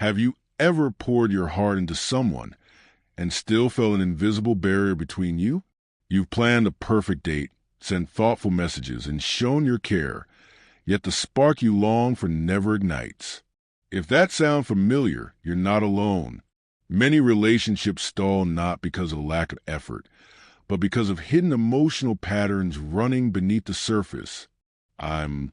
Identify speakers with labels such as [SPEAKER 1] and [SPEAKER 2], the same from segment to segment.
[SPEAKER 1] Have you ever poured your heart into someone and still felt an invisible barrier between you? You've planned a perfect date, sent thoughtful messages, and shown your care, yet the spark you long for never ignites. If that sounds familiar, you're not alone. Many relationships stall not because of lack of effort, but because of hidden emotional patterns running beneath the surface. I'm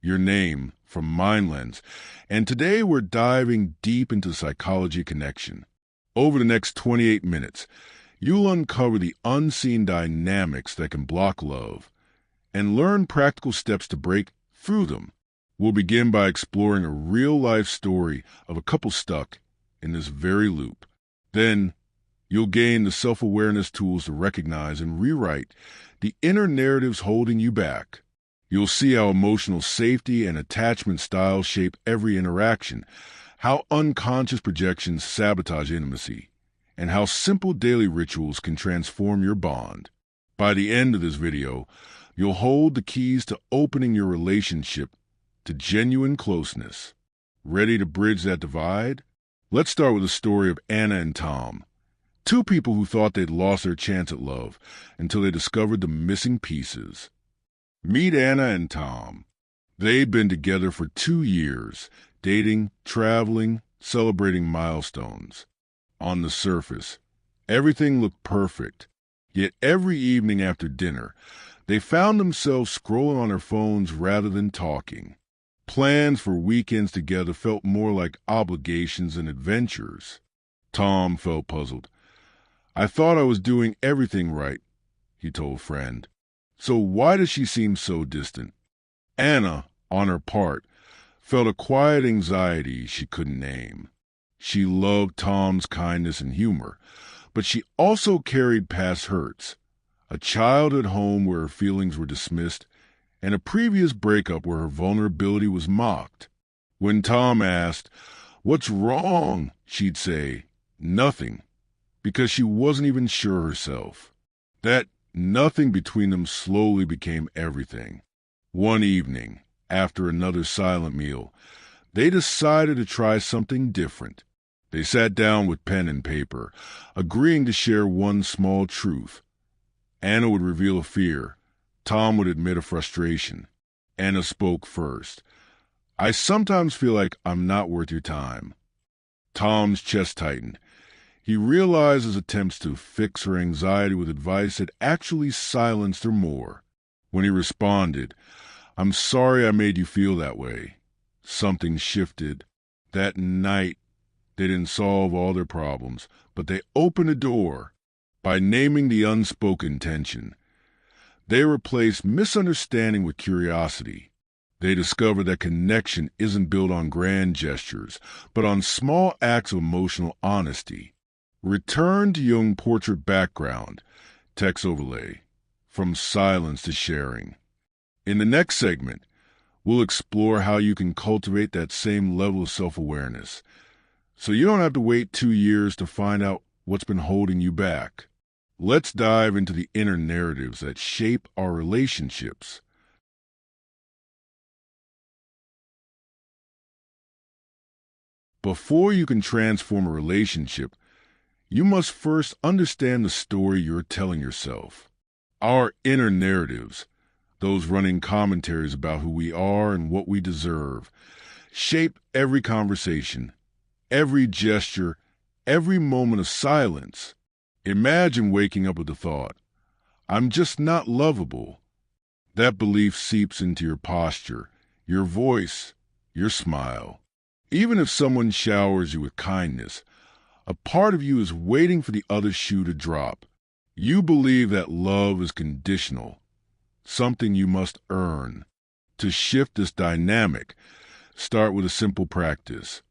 [SPEAKER 1] your name from MindLens, and today we're diving deep into psychology connection. Over the next 28 minutes, you'll uncover the unseen dynamics that can block love and learn practical steps to break through them. We'll begin by exploring a real-life story of a couple stuck in this very loop. Then, you'll gain the self-awareness tools to recognize and rewrite the inner narratives holding you back. You'll see how emotional safety and attachment styles shape every interaction, how unconscious projections sabotage intimacy, and how simple daily rituals can transform your bond. By the end of this video, you'll hold the keys to opening your relationship to genuine closeness. Ready to bridge that divide? Let's start with the story of Anna and Tom, two people who thought they'd lost their chance at love until they discovered the missing pieces. Meet Anna and Tom. They'd been together for 2 years, dating, traveling, celebrating milestones. On the surface, everything looked perfect. Yet every evening after dinner, they found themselves scrolling on their phones rather than talking. Plans for weekends together felt more like obligations and adventures. Tom felt puzzled. "I thought I was doing everything right," he told a friend. "So why does she seem so distant?" Anna, on her part, felt a quiet anxiety she couldn't name. She loved Tom's kindness and humor, but she also carried past hurts, a childhood home where her feelings were dismissed, and a previous breakup where her vulnerability was mocked. When Tom asked, "What's wrong?" she'd say, "Nothing," because she wasn't even sure herself. That nothing between them slowly became everything. One evening, after another silent meal, they decided to try something different. They sat down with pen and paper, agreeing to share one small truth. Anna would reveal a fear. Tom would admit a frustration. Anna spoke first. "I sometimes feel like I'm not worth your time." Tom's chest tightened. He realized his attempts to fix her anxiety with advice had actually silenced her more. When he responded, "I'm sorry I made you feel that way," something shifted. That night, they didn't solve all their problems, but they opened a door. By naming the unspoken tension, they replaced misunderstanding with curiosity. They discovered that connection isn't built on grand gestures, but on small acts of emotional honesty. Return to young portrait background, text overlay, from silence to sharing. In the next segment, we'll explore how you can cultivate that same level of self-awareness, so you don't have to wait 2 years to find out what's been holding you back. Let's dive into the inner narratives that shape our relationships. Before you can transform a relationship, you must first understand the story you're telling yourself. Our inner narratives, those running commentaries about who we are and what we deserve, shape every conversation, every gesture, every moment of silence. Imagine waking up with the thought, "I'm just not lovable." That belief seeps into your posture, your voice, your smile. Even if someone showers you with kindness, a part of you is waiting for the other shoe to drop. You believe that love is conditional, something you must earn. To shift this dynamic, start with a simple practice,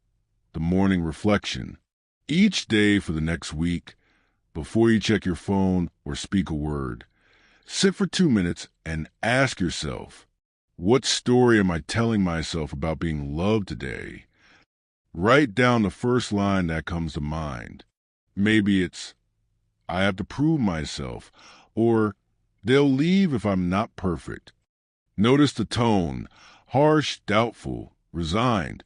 [SPEAKER 1] the morning reflection. Each day for the next week, before you check your phone or speak a word, sit for 2 minutes and ask yourself, what story am I telling myself about being loved today? Write down the first line that comes to mind. Maybe it's, "I have to prove myself," or "They'll leave if I'm not perfect." Notice the tone, harsh, doubtful, resigned.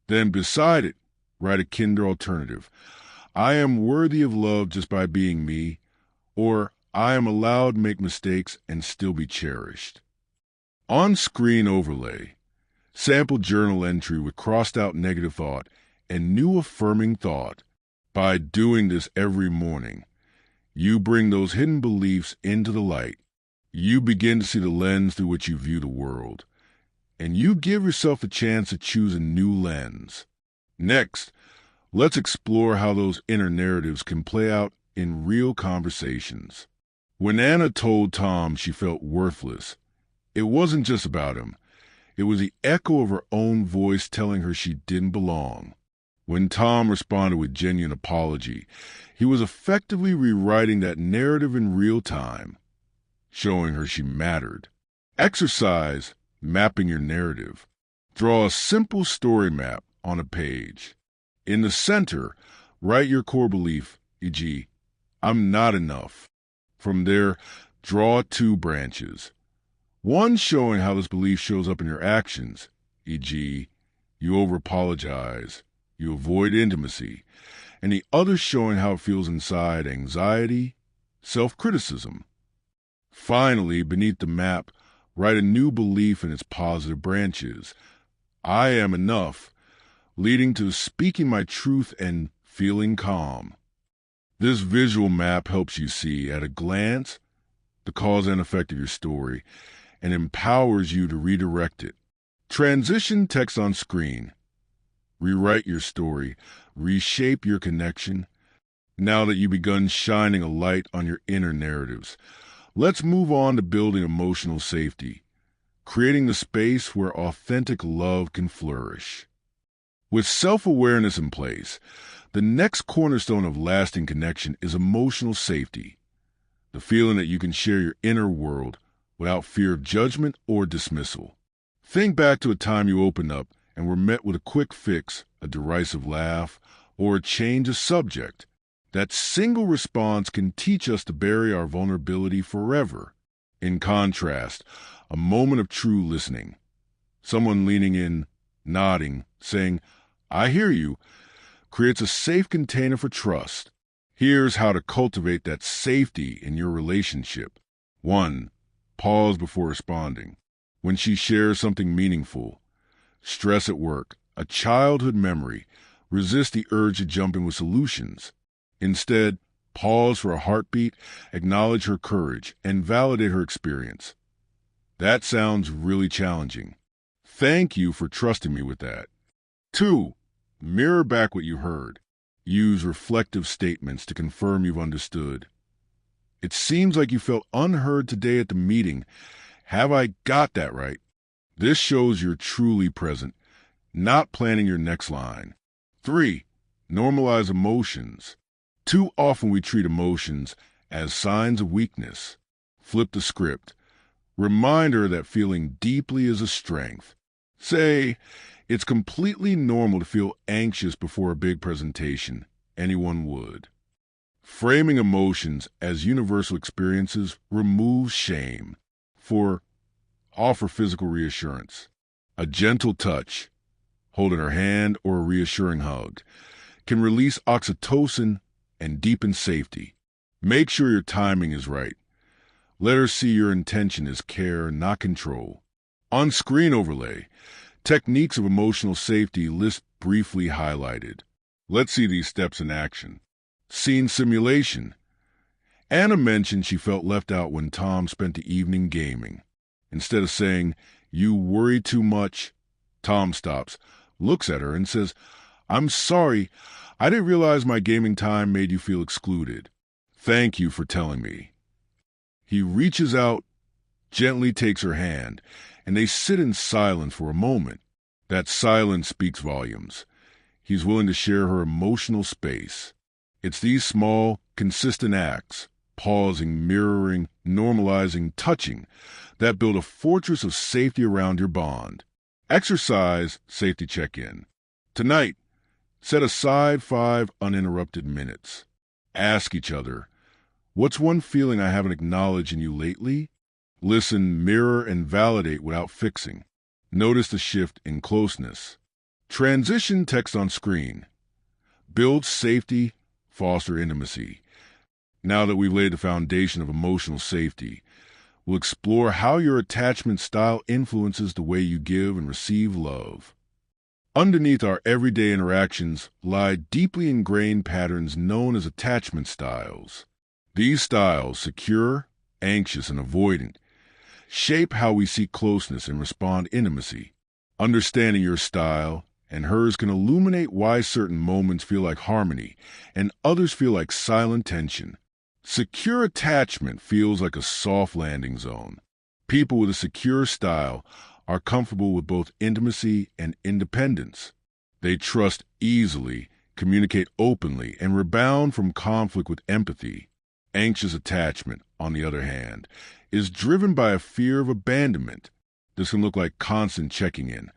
[SPEAKER 1] Then beside it, Write a kinder alternative. I am worthy of love just by being me, or I am allowed to make mistakes and still be cherished. On-screen overlay. Sample journal entry with crossed-out negative thought and new affirming thought. By doing this every morning, you bring those hidden beliefs into the light. You begin to see the lens through which you view the world, and you give yourself a chance to choose a new lens. Next, let's explore how those inner narratives can play out in real conversations. When Anna told Tom she felt worthless, it wasn't just about him. It was the echo of her own voice telling her she didn't belong. When Tom responded with genuine apology, he was effectively rewriting that narrative in real time, showing her she mattered. Exercise mapping your narrative. Draw a simple story map on a page. In the center, write your core belief, e.g., I'm not enough. From there, draw 2 branches. One showing how this belief shows up in your actions, e.g., you over-apologize, you avoid intimacy, and the other showing how it feels inside, anxiety, self-criticism. Finally, beneath the map, write a new belief in its positive branches. I am enough, leading to speaking my truth and feeling calm. This visual map helps you see, at a glance, the cause and effect of your story, and empowers you to redirect it. Transition text on screen. Rewrite your story. Reshape your connection. Now that you've begun shining a light on your inner narratives, let's move on to building emotional safety, creating the space where authentic love can flourish. With self-awareness in place, the next cornerstone of lasting connection is emotional safety, the feeling that you can share your inner world without fear of judgment or dismissal. Think back to a time you opened up and were met with a quick fix, a derisive laugh, or a change of subject. That single response can teach us to bury our vulnerability forever. In contrast, a moment of true listening, someone leaning in, nodding, saying, I hear you, creates a safe container for trust. Here's how to cultivate that safety in your relationship. 1. Pause before responding. When she shares something meaningful, stress at work, a childhood memory, resist the urge to jump in with solutions. Instead, pause for a heartbeat, acknowledge her courage, and validate her experience. That sounds really challenging. Thank you for trusting me with that. 2. Mirror back what you heard. Use reflective statements to confirm you've understood. It seems like you felt unheard today at the meeting. Have I got that right? This shows you're truly present, not planning your next line. 3. Normalize emotions. Too often we treat emotions as signs of weakness. Flip the script. Remind her that feeling deeply is a strength. Say, it's completely normal to feel anxious before a big presentation. Anyone would. Framing emotions as universal experiences removes shame. 4. Offer physical reassurance. A gentle touch, holding her hand or a reassuring hug, can release oxytocin and deepen safety. Make sure your timing is right. Let her see your intention is care, not control. On-screen overlay. Techniques of emotional safety list briefly highlighted. Let's see these steps in action. Scene simulation. Anna mentioned she felt left out when Tom spent the evening gaming. Instead of saying, you worry too much, Tom stops, looks at her, and says, I'm sorry, I didn't realize my gaming time made you feel excluded. Thank you for telling me. He reaches out, gently takes her hand, and they sit in silence for a moment. That silence speaks volumes. He's willing to share her emotional space. It's these small, consistent acts, pausing, mirroring, normalizing, touching, that build a fortress of safety around your bond. Exercise safety check-in. Tonight, set aside 5 uninterrupted minutes. Ask each other, what's one feeling I haven't acknowledged in you lately? Listen, mirror, and validate without fixing. Notice the shift in closeness. Transition text on screen. Build safety, foster intimacy. Now that we've laid the foundation of emotional safety, we'll explore how your attachment style influences the way you give and receive love. Underneath our everyday interactions lie deeply ingrained patterns known as attachment styles. These styles, secure, anxious, and avoidant, shape how we seek closeness and respond intimacy. Understanding your style and hers can illuminate why certain moments feel like harmony and others feel like silent tension. Secure attachment feels like a soft landing zone. People with a secure style are comfortable with both intimacy and independence. They trust easily, communicate openly, and rebound from conflict with empathy. Anxious attachment, on the other hand, is driven by a fear of abandonment. This can look like constant checking in.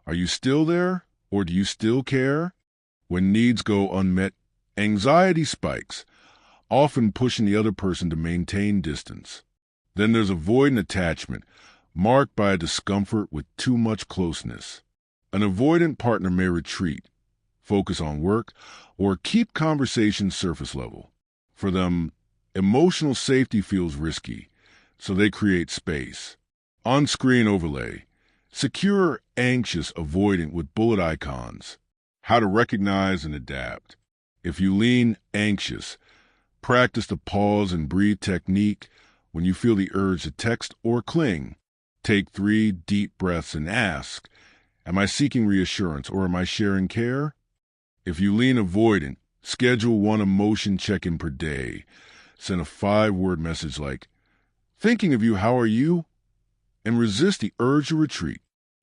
[SPEAKER 1] Are you still there, or do you still care? When needs go unmet, anxiety spikes, often pushing the other person to maintain distance. Then there's avoidant attachment, marked by a discomfort with too much closeness. An avoidant partner may retreat, focus on work, or keep conversations surface level. For them, emotional safety feels risky, so they create space. On-screen overlay. Secure, anxious, avoidant with bullet icons. How to recognize and adapt. If you lean anxious, practice the pause and breathe technique when you feel the urge to text or cling. Take 3 deep breaths and ask, am I seeking reassurance or am I sharing care? If you lean avoidant, schedule 1 emotion check-in per day. Send a 5-word message like, thinking of you, how are you? And resist the urge to retreat.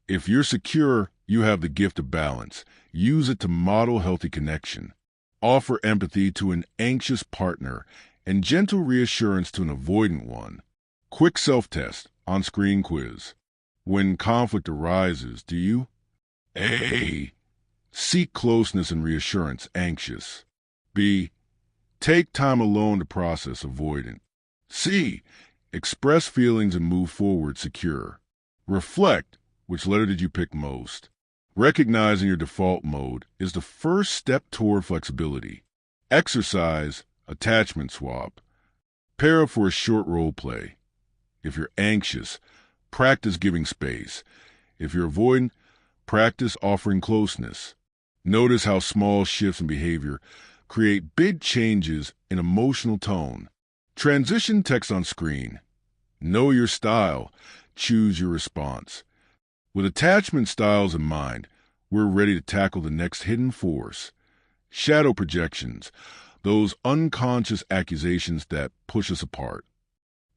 [SPEAKER 1] If you're secure, you have the gift of balance. Use it to model healthy connection. Offer empathy to an anxious partner and gentle reassurance to an avoidant one. Quick self-test, on-screen quiz. When conflict arises, do you A. Seek closeness and reassurance, anxious. B. Take time alone to process, avoidant. C. Express feelings and move forward, secure. Reflect, which letter did you pick most? Recognizing your default mode is the first step toward flexibility. Exercise, attachment swap. Pair up for a short role play. If you're anxious, practice giving space. If you're avoidant, practice offering closeness. Notice how small shifts in behavior create big changes in emotional tone. Transition text on screen. Know your style. Choose your response. With attachment styles in mind, we're ready to tackle the next hidden force. Shadow projections, those unconscious accusations that push us apart.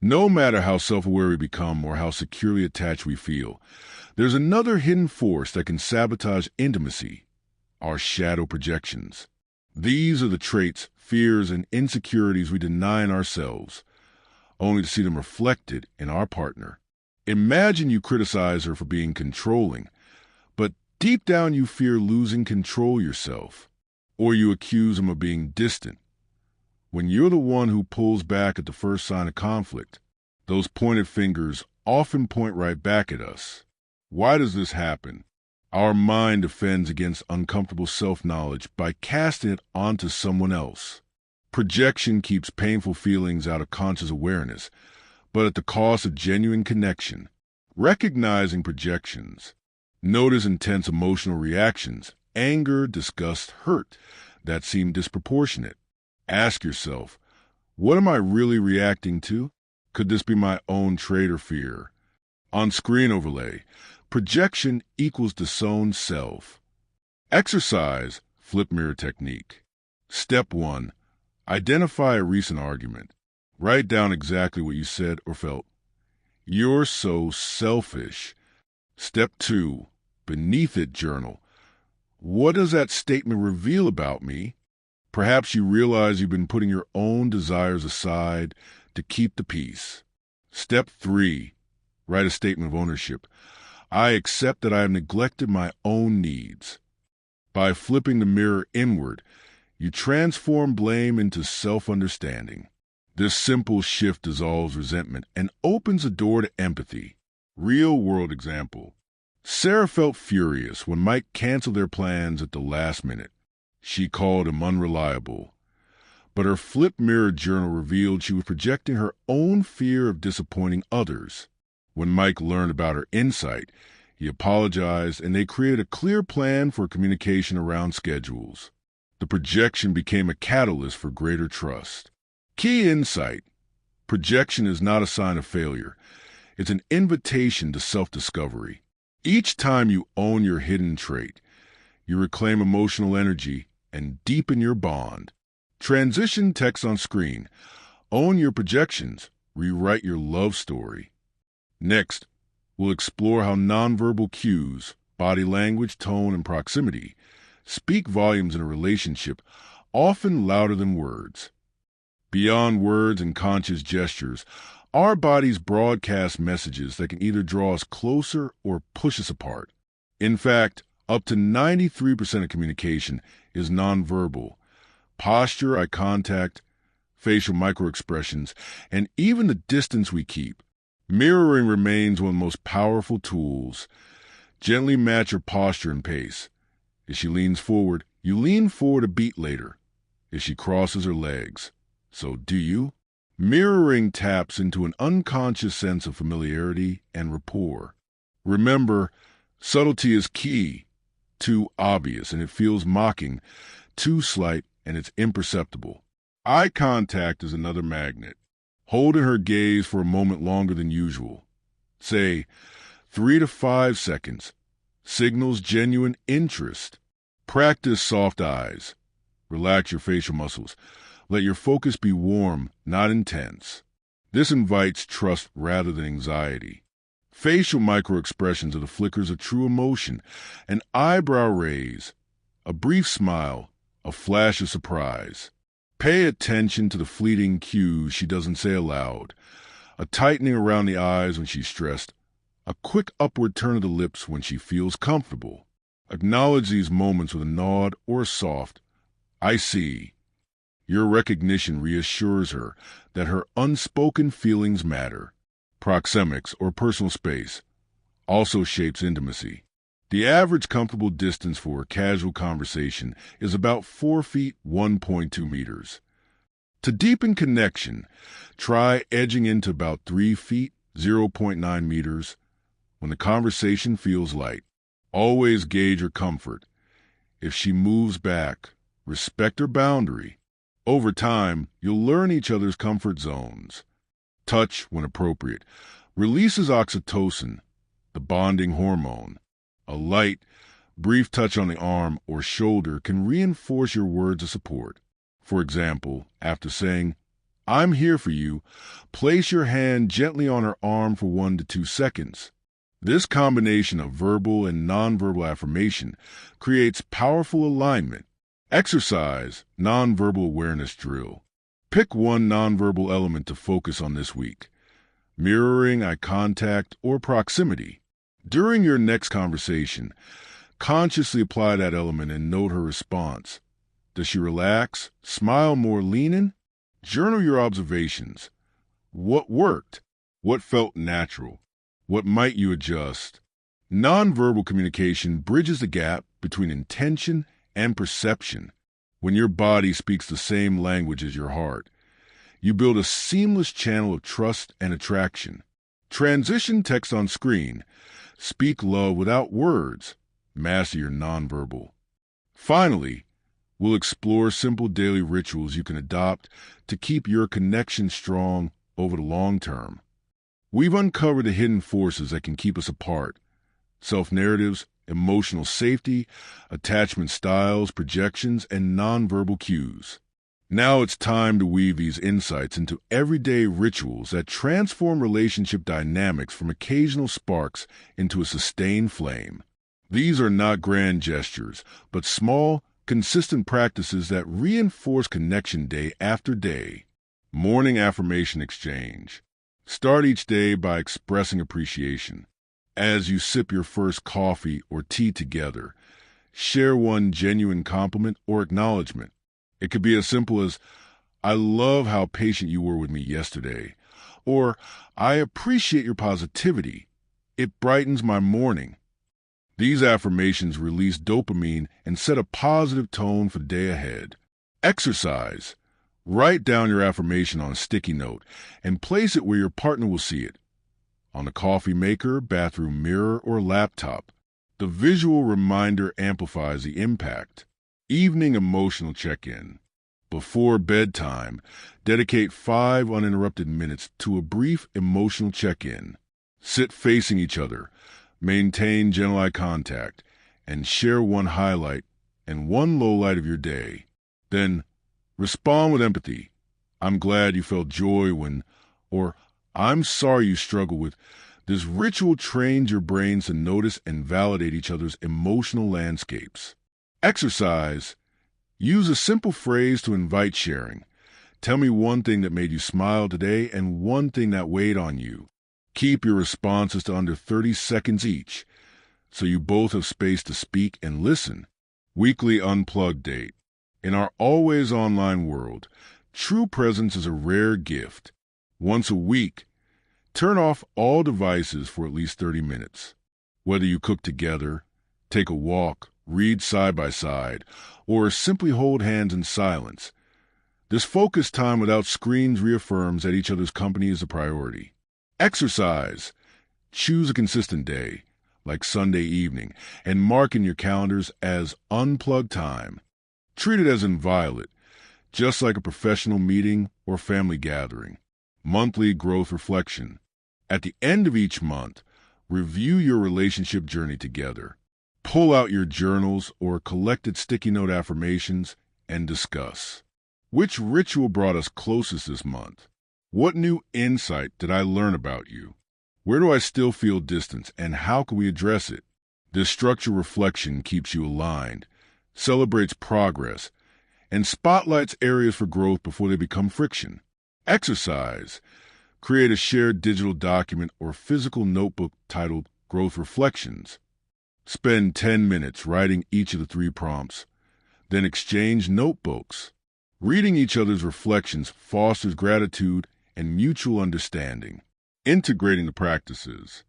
[SPEAKER 1] No matter how self-aware we become or how securely attached we feel, there's another hidden force that can sabotage intimacy: our shadow projections. These are the traits, fears, and insecurities we deny in ourselves, only to see them reflected in our partner. Imagine you criticize her for being controlling, but deep down you fear losing control yourself, or you accuse him of being distant. When you're the one who pulls back at the first sign of conflict, those pointed fingers often point right back at us. Why does this happen? Our mind defends against uncomfortable self-knowledge by casting it onto someone else. Projection keeps painful feelings out of conscious awareness, but at the cost of genuine connection. Recognizing projections. Notice intense emotional reactions, anger, disgust, hurt, that seem disproportionate. Ask yourself, what am I really reacting to? Could this be my own trait or fear? On-screen overlay. Projection equals disowned self. Exercise, flip mirror technique. Step 1. Identify a recent argument. Write down exactly what you said or felt. You're so selfish. Step 2. Beneath it, journal. What does that statement reveal about me? Perhaps you realize you've been putting your own desires aside to keep the peace. Step 3. Write a statement of ownership. I accept that I have neglected my own needs. By flipping the mirror inward, you transform blame into self-understanding. This simple shift dissolves resentment and opens a door to empathy. Real-world example. Sarah felt furious when Mike canceled their plans at the last minute. She called him unreliable. But her flip mirror journal revealed she was projecting her own fear of disappointing others. When Mike learned about her insight, he apologized and they created a clear plan for communication around schedules. The projection became a catalyst for greater trust. Key insight: projection is not a sign of failure. It's an invitation to self-discovery. Each time you own your hidden trait, you reclaim emotional energy and deepen your bond. Transition text on screen. Own your projections. Rewrite your love story. Next, we'll explore how nonverbal cues, body language, tone, and proximity speak volumes in a relationship, often louder than words. Beyond words and conscious gestures, our bodies broadcast messages that can either draw us closer or push us apart. In fact, up to 93% of communication is nonverbal. Posture, eye contact, facial microexpressions, and even the distance we keep. Mirroring remains one of the most powerful tools. Gently match her posture and pace. If she leans forward, you lean forward a beat later. If she crosses her legs, so do you. Mirroring taps into an unconscious sense of familiarity and rapport. Remember, subtlety is key. Too obvious and it feels mocking. Too slight and it's imperceptible. Eye contact is another magnet. Holding her gaze for a moment longer than usual. Say 3 to 5 seconds. Signals genuine interest. Practice soft eyes. Relax your facial muscles. Let your focus be warm, not intense. This invites trust rather than anxiety. Facial microexpressions are the flickers of true emotion. An eyebrow raise, a brief smile, a flash of surprise. Pay attention to the fleeting cues she doesn't say aloud. A tightening around the eyes when she's stressed. A quick upward turn of the lips when she feels comfortable. Acknowledge these moments with a nod or a soft, "I see." Your recognition reassures her that her unspoken feelings matter. Proxemics, or personal space, also shapes intimacy. The average comfortable distance for a casual conversation is about 4 feet 1.2 meters. To deepen connection, try edging into about 3 feet 0.9 meters when the conversation feels light. Always gauge her comfort. If she moves back, respect her boundary. Over time, you'll learn each other's comfort zones. Touch, when appropriate, releases oxytocin, the bonding hormone. A light, brief touch on the arm or shoulder can reinforce your words of support. For example, after saying, "I'm here for you," place your hand gently on her arm for 1 to 2 seconds. This combination of verbal and nonverbal affirmation creates powerful alignment. Exercise nonverbal awareness drill. Pick one nonverbal element to focus on this week. Mirroring, eye contact, or proximity. During your next conversation, consciously apply that element and note her response. Does she relax, smile more, lean in? Journal your observations. What worked? What felt natural? What might you adjust? Nonverbal communication bridges the gap between intention and perception. When your body speaks the same language as your heart, you build a seamless channel of trust and attraction. Transition text on screen. Speak love without words. Master your nonverbal. Finally, we'll explore simple daily rituals you can adopt to keep your connection strong over the long term. We've uncovered the hidden forces that can keep us apart. Self-narratives, emotional safety, attachment styles, projections, and nonverbal cues. Now it's time to weave these insights into everyday rituals that transform relationship dynamics from occasional sparks into a sustained flame. These are not grand gestures, but small, consistent practices that reinforce connection day after day. Morning affirmation exchange. Start each day by expressing appreciation. As you sip your first coffee or tea together, share one genuine compliment or acknowledgement. It could be as simple as, "I love how patient you were with me yesterday," or "I appreciate your positivity. It brightens my morning." These affirmations release dopamine and set a positive tone for the day ahead. Exercise. Write down your affirmation on a sticky note and place it where your partner will see it. On a coffee maker, bathroom mirror, or laptop. The visual reminder amplifies the impact. Evening emotional check-in. Before bedtime, dedicate 5 uninterrupted minutes to a brief emotional check-in. Sit facing each other, maintain gentle eye contact, and share one highlight and one lowlight of your day. Then, respond with empathy. I'm glad you felt joy when, or I'm sorry you struggle with. This ritual trains your brains to notice and validate each other's emotional landscapes. Exercise. Use a simple phrase to invite sharing. Tell me one thing that made you smile today and one thing that weighed on you. Keep your responses to under 30 seconds each, so you both have space to speak and listen. Weekly unplugged date. In our always online world, true presence is a rare gift. Once a week, turn off all devices for at least 30 minutes. Whether you cook together, take a walk, read side by side, or simply hold hands in silence, this focused time without screens reaffirms that each other's company is a priority. Exercise. Choose a consistent day, like Sunday evening, and mark in your calendars as unplugged time. Treat it as inviolate, just like a professional meeting or family gathering. Monthly growth reflection. At the end of each month, review your relationship journey together. Pull out your journals or collected sticky note affirmations and discuss. Which ritual brought us closest this month? What new insight did I learn about you? Where do I still feel distance, and how can we address it? This structured reflection keeps you aligned, celebrates progress, and spotlights areas for growth before they become friction. Exercise. Create a shared digital document or physical notebook titled Growth Reflections. Spend 10 minutes writing each of the 3 prompts, then exchange notebooks. Reading each other's reflections fosters gratitude and mutual understanding. Integrating the practices.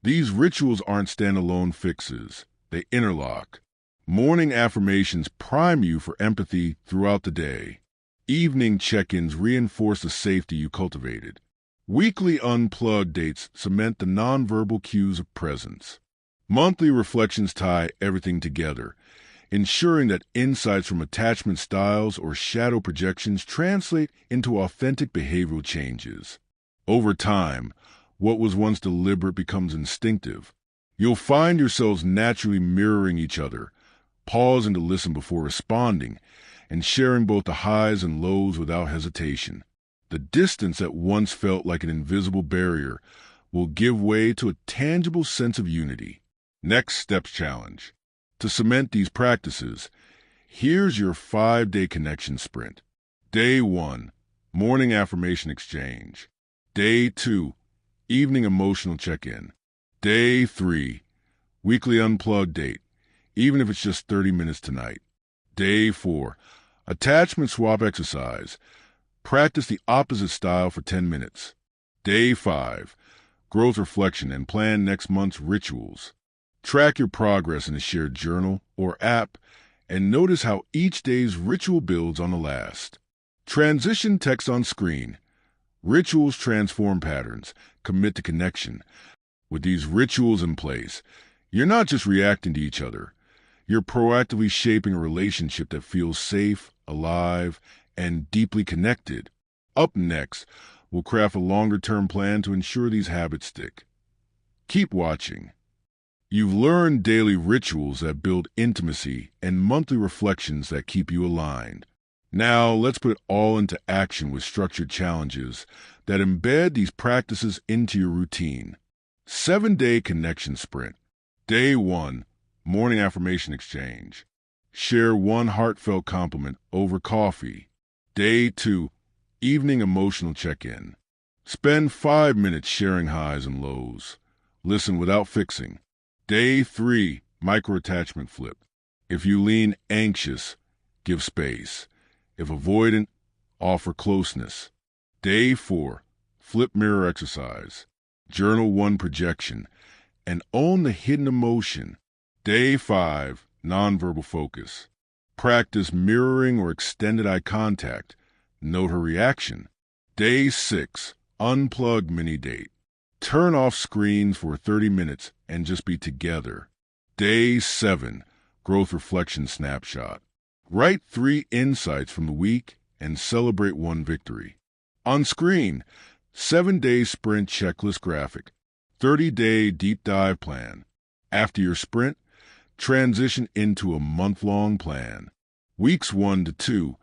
[SPEAKER 1] These rituals aren't standalone fixes. They interlock. Morning affirmations prime you for empathy throughout the day. Evening check-ins reinforce the safety you cultivated. Weekly unplugged dates cement the nonverbal cues of presence. Monthly reflections tie everything together, ensuring that insights from attachment styles or shadow projections translate into authentic behavioral changes. Over time, what was once deliberate becomes instinctive. You'll find yourselves naturally mirroring each other, pausing to listen before responding, and sharing both the highs and lows without hesitation. The distance that once felt like an invisible barrier will give way to a tangible sense of unity. Next Steps Challenge. To cement these practices, here's your 5-day connection sprint. Day 1, morning affirmation exchange. Day 2, evening emotional check-in. Day 3, weekly unplugged date, even if it's just 30 minutes tonight. Day 4, attachment swap exercise. Practice the opposite style for 10 minutes. Day 5, growth reflection and plan next month's rituals. Track your progress in a shared journal or app and notice how each day's ritual builds on the last. Transition text on screen. Rituals transform patterns. Commit to connection. With these rituals in place, you're not just reacting to each other. You're proactively shaping a relationship that feels safe, alive, and deeply connected. Up next, we'll craft a longer-term plan to ensure these habits stick. Keep watching. You've learned daily rituals that build intimacy and monthly reflections that keep you aligned. Now, let's put it all into action with structured challenges that embed these practices into your routine. 7-day connection sprint. Day 1, morning affirmation exchange. Share one heartfelt compliment over coffee. Day 2, evening emotional check-in. Spend 5 minutes sharing highs and lows. Listen without fixing. Day 3, micro-attachment flip. If you lean anxious, give space. If avoidant, offer closeness. Day 4, flip mirror exercise. Journal one projection and own the hidden emotion. Day 5, nonverbal focus. Practice mirroring or extended eye contact. Note her reaction. Day 6, unplug mini date. Turn off screens for 30 minutes and just be together. Day 7, growth reflection snapshot. Write 3 insights from the week and celebrate 1 victory. On screen, 7-day sprint checklist graphic, 30-day deep dive plan. After your sprint, transition into a month-long plan. Weeks 1 to 2,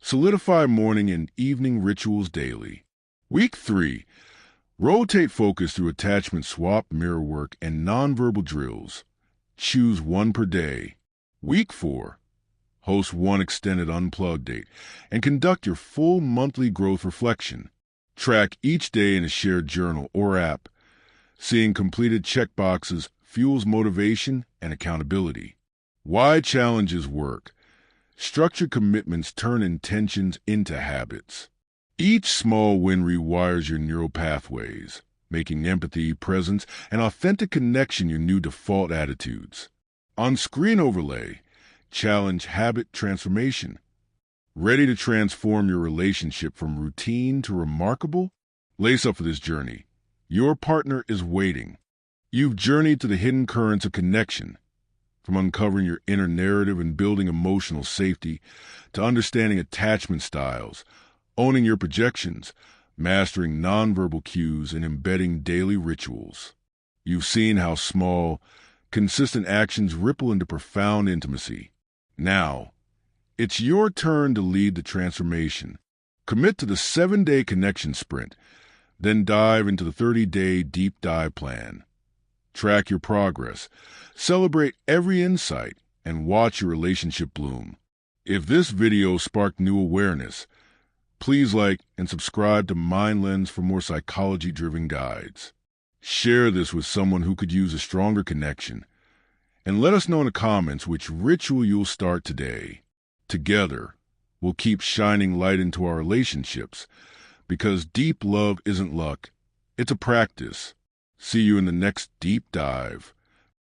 [SPEAKER 1] solidify morning and evening rituals daily. Week 3, rotate focus through attachment swap, mirror work, and nonverbal drills. Choose 1 per day. Week 4, host 1 extended unplugged date and conduct your full monthly growth reflection. Track each day in a shared journal or app. Seeing completed checkboxes fuels motivation and accountability. Why challenges work. Structured commitments turn intentions into habits. Each small win rewires your neural pathways, making empathy, presence, and authentic connection your new default attitudes. On screen overlay, challenge habit transformation. Ready to transform your relationship from routine to remarkable? Lace up for this journey. Your partner is waiting. You've journeyed to the hidden currents of connection, from uncovering your inner narrative and building emotional safety to understanding attachment styles, owning your projections, mastering nonverbal cues, and embedding daily rituals. You've seen how small, consistent actions ripple into profound intimacy. Now, it's your turn to lead the transformation. Commit to the 7-day connection sprint, then dive into the 30-day deep dive plan. Track your progress, celebrate every insight, and watch your relationship bloom. If this video sparked new awareness, please like and subscribe to MindLens for more psychology-driven guides. Share this with someone who could use a stronger connection. And let us know in the comments which ritual you'll start today. Together, we'll keep shining light into our relationships, because deep love isn't luck, it's a practice. See you in the next deep dive.